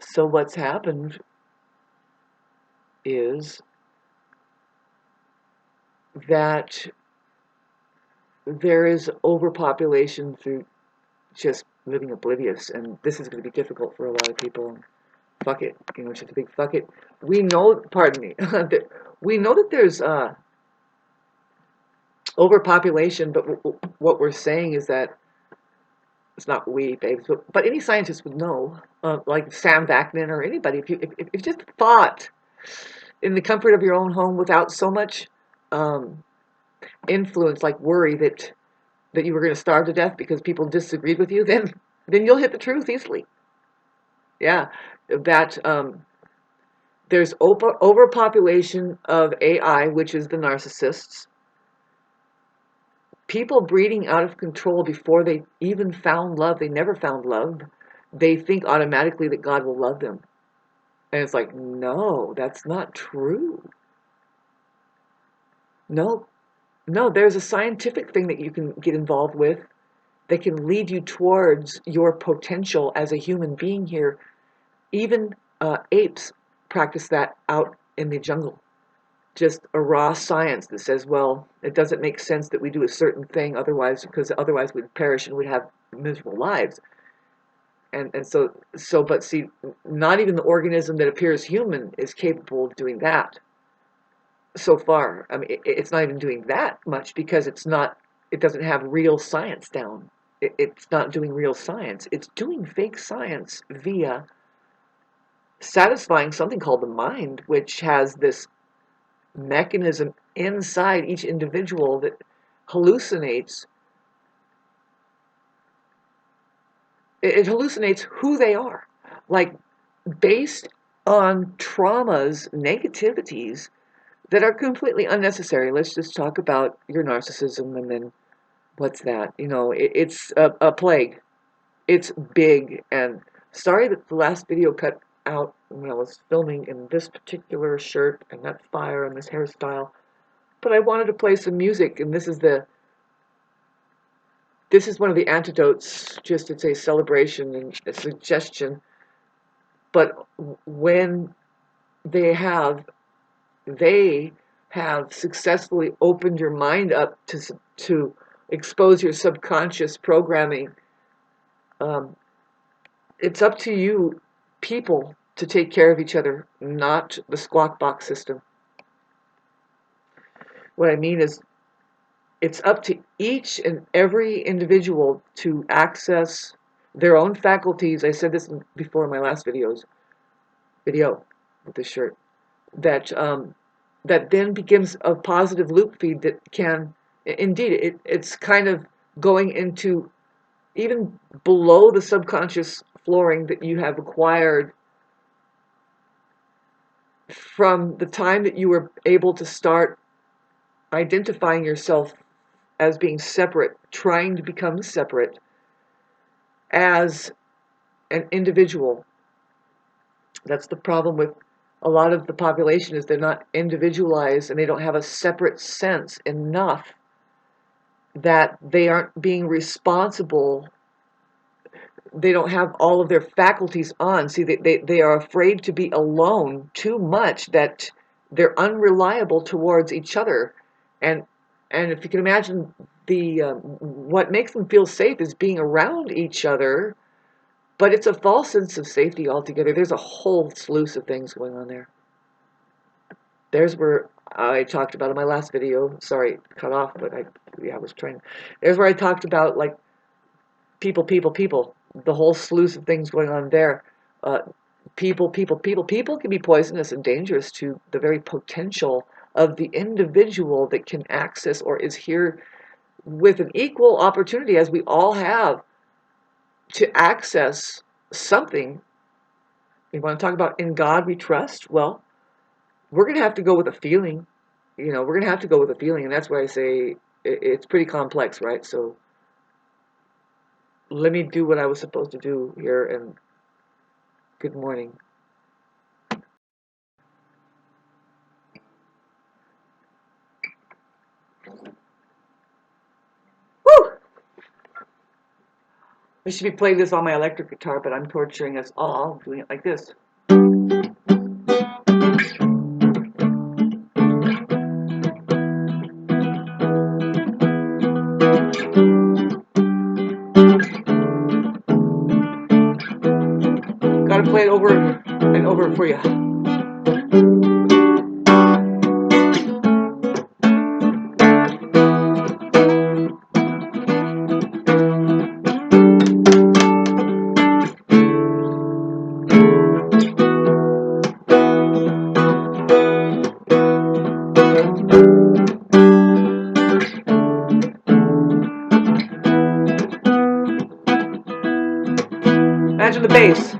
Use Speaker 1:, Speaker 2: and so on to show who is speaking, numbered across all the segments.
Speaker 1: So what's happened is that there is overpopulation through just living oblivious, and this is going to be difficult for a lot of people. Fuck it, it's just a big fuck it. We know, pardon me, we know that there's overpopulation, but what we're saying is that it's not we, babes, but any scientist would know, like Sam Vaknin or anybody, if you just thought in the comfort of your own home without so much um, influence, like worry that you were going to starve to death because people disagreed with you, then you'll hit the truth easily. Yeah, that there's overpopulation of AI, which is the narcissists. People breeding out of control before they even found love. They never found love. They think automatically that God will love them. And it's like, no, that's not true. No, no, there's a scientific thing that you can get involved with that can lead you towards your potential as a human being here. Even apes practice that out in the jungle. Just a raw science that says, well, it doesn't make sense that we do a certain thing otherwise, because otherwise we'd perish and we'd have miserable lives. And so, but see, not even the organism that appears human is capable of doing that so far. I mean, it's not even doing that much because it doesn't have real science down. It's not doing real science. It's doing fake science via satisfying something called the mind, which has this mechanism inside each individual that hallucinates. It hallucinates who they are, like based on traumas, negativities that are completely unnecessary. Let's just talk about your narcissism, and then what's that? It's a plague. It's big. And sorry that the last video cut out when I was filming in this particular shirt and that fire and this hairstyle. But I wanted to play some music, and this is one of the antidotes. Just it's a celebration and a suggestion. But when they have they have successfully opened your mind up to expose your subconscious programming, um, it's up to you people to take care of each other, not the squawk box system. What I mean is, it's up to each and every individual to access their own faculties. I said this before in my last video with this shirt, that that then begins a positive loop feed that can, indeed, it's kind of going into even below the subconscious flooring that you have acquired from the time that you were able to start identifying yourself as being separate, trying to become separate as an individual. That's the problem with a lot of the population, is they're not individualized and they don't have a separate sense enough that they aren't being responsible. They don't have all of their faculties on. See, they are afraid to be alone too much, that they're unreliable towards each other. And and if you can imagine, the what makes them feel safe is being around each other, but it's a false sense of safety altogether. There's a whole slew of things going on there. There's where I talked about in my last video. Sorry, cut off, but I was trying. There's where I talked about, like, people. The whole slew of things going on there. Uh, people can be poisonous and dangerous to the very potential of the individual that can access or is here with an equal opportunity, as we all have, to access something. You want to talk about in God we trust? Well, we're going to have to go with a feeling. We're going to have to go with a feeling, and that's why I say it's pretty complex, right? So let me do what I was supposed to do here, and good morning. Woo! I should be playing this on my electric guitar, but I'm torturing us all doing it like this. Gotta play it over and over for you. Imagine the bass.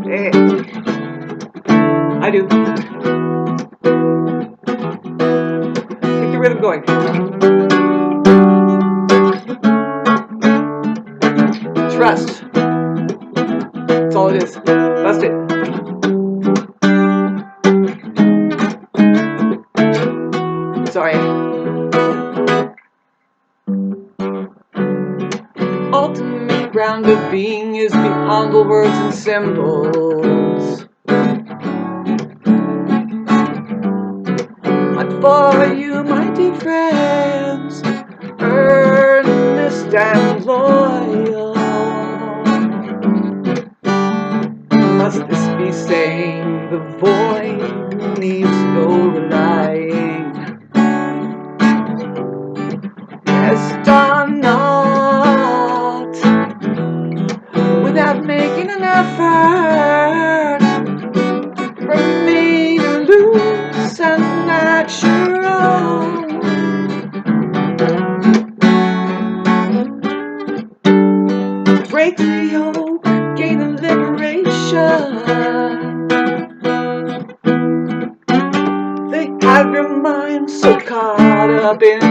Speaker 1: Hey, I do. Keep the rhythm going. Trust. That's all it is. Bust it. Sorry. Ultimate ground of being is beyond all words and symbols. But for you, my dear friends, earnest and loyal, must this be saying the void needs no relying? Rest on not without making an effort. Remain loose and natural. Break the yoke, gain a liberation. They have your mind so caught up in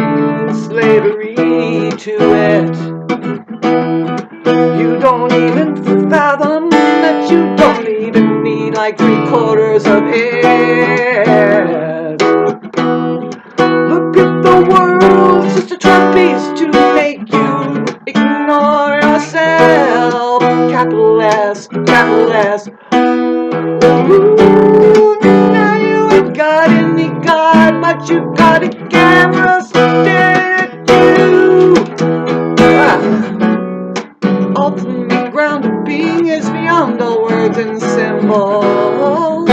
Speaker 1: slavery to it. You don't even fathom that you don't even need like 3/4 of it. Look at the world, it's just a trapeze to make you ignore yourself. Capital S, capital S. Ooh, now you ain't got any God, but you got a camera staring at you. Ultimate ground of being is beyond all words and symbols.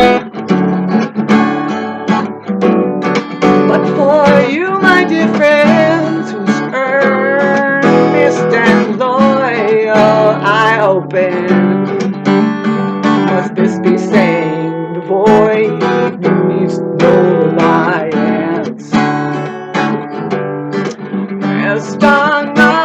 Speaker 1: But for you, my dear friends, who's earnest and loyal, I open. Must this be saying the void needs no reliance? Rest on not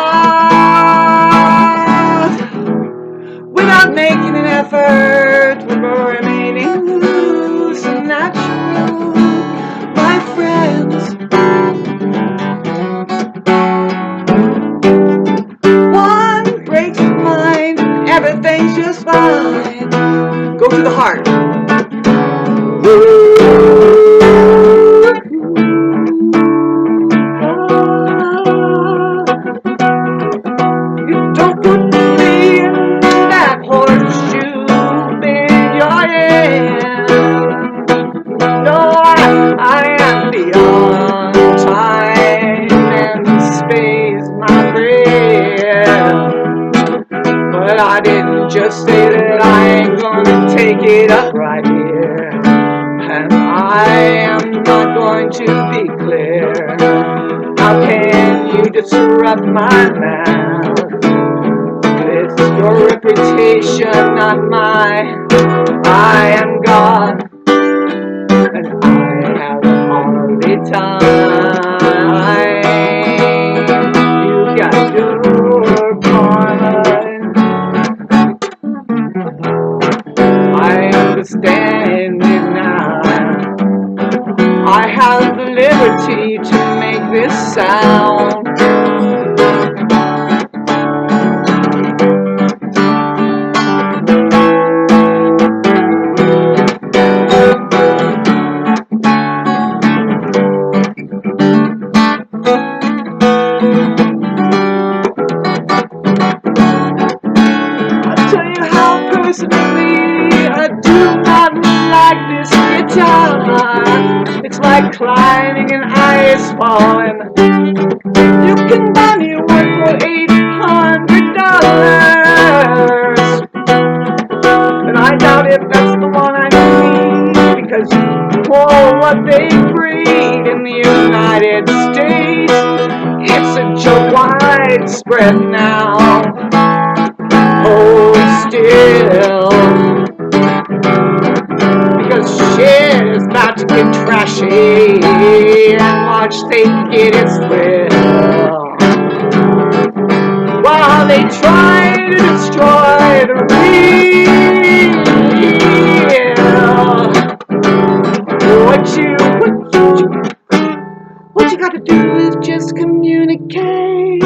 Speaker 1: without making an effort, remaining loose and natural, my friends. One breaks your mind, everything's just fine. Go to the heart. You don't put me in that horseshoe in your hand. No, I am beyond time and space, my friend. But I didn't just say that I ain't gonna take it up right here. And I am not going to be clear. How can you disrupt my mouth? It's your reputation, not mine. I am God, and I have all the time. You got your part. I understand it now. I have the liberty to make this sound. sky is falling. You can buy me one for $800. And I doubt if that's the one I need, because for what they breed in the United States, it's a joke widespread now. Hold still, because shit is about to get trashy, and watch Satan get its thrill, while they try to destroy the real. What you got to do is just communicate.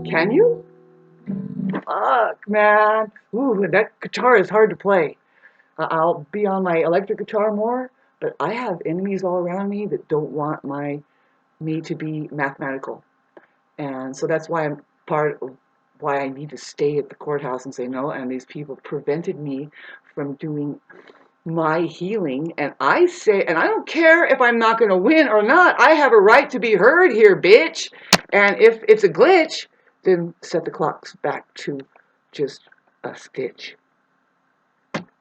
Speaker 1: Can you? Fuck, man. Ooh, that guitar is hard to play. I'll be on my electric guitar more, but I have enemies all around me that don't want me to be mathematical. And so that's why I'm part of why I need to stay at the courthouse and say no. And these people prevented me from doing my healing. And I say, and I don't care if I'm not going to win or not. I have a right to be heard here, bitch. And if it's a glitch, then set the clocks back to just a stitch.